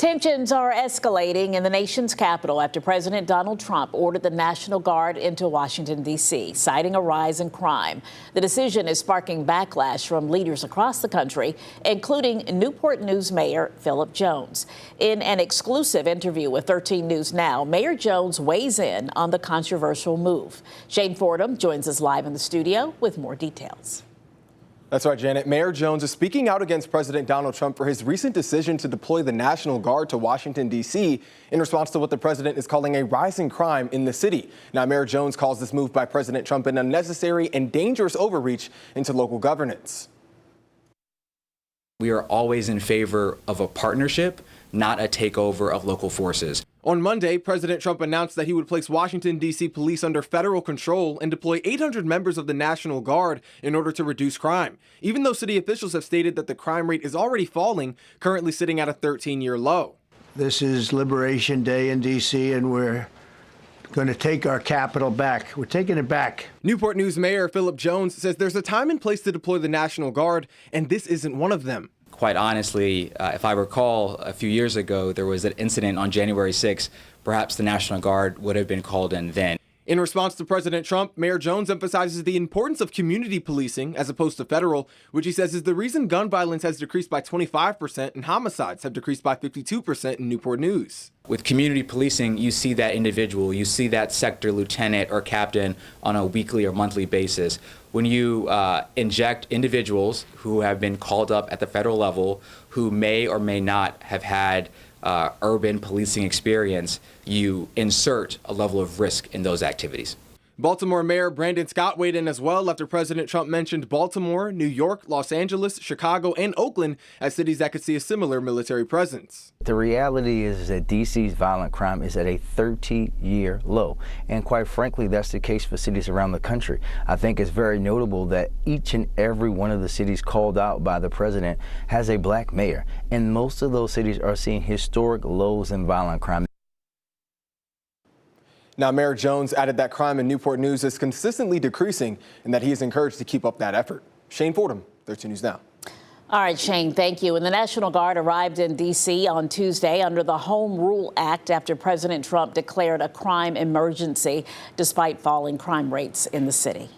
Tensions are escalating in the nation's capital after President Donald Trump ordered the National Guard into Washington, D.C., citing a rise in crime. The decision is sparking backlash from leaders across the country, including Newport News Mayor Phillip Jones. In an exclusive interview with 13 News Now, Mayor Jones weighs in on the controversial move. Shane Fordham joins us live in the studio with more details. That's right, Janet. Mayor Jones is speaking out against President Donald Trump for his recent decision to deploy the National Guard to Washington, D.C. in response to what the president is calling a rise in crime in the city. Now, Mayor Jones calls this move by President Trump an unnecessary and dangerous overreach into local governance. We are always in favor of a partnership, not a takeover of local forces. On Monday, President Trump announced that he would place Washington, D.C. police under federal control and deploy 800 members of the National Guard in order to reduce crime, even though city officials have stated that the crime rate is already falling, currently sitting at a 13-year low. This is Liberation Day in D.C., and we're going to take our capital back. We're taking it back. Newport News Mayor Phillip Jones says there's a time and place to deploy the National Guard, and this isn't one of them. Quite honestly, if I recall, a few years ago, there was an incident on January 6th. Perhaps the National Guard would have been called in then. In response to President Trump, Mayor Jones emphasizes the importance of community policing as opposed to federal, which he says is the reason gun violence has decreased by 25% and homicides have decreased by 52% in Newport News. With community policing, you see that individual, you see that sector lieutenant or captain on a weekly or monthly basis. When you inject individuals who have been called up at the federal level, who may or may not have had urban policing experience, you insert a level of risk in those activities. Baltimore Mayor Brandon Scott weighed in as well after President Trump mentioned Baltimore, New York, Los Angeles, Chicago, and Oakland as cities that could see a similar military presence. The reality is that DC's violent crime is at a 30-year low. And quite frankly, that's the case for cities around the country. I think it's very notable that each and every one of the cities called out by the president has a black mayor. And most of those cities are seeing historic lows in violent crime. Now, Mayor Jones added that crime in Newport News is consistently decreasing and that he is encouraged to keep up that effort. Shane Fordham, 13 News Now. All right, Shane, thank you. And the National Guard arrived in D.C. on Tuesday under the Home Rule Act after President Trump declared a crime emergency despite falling crime rates in the city.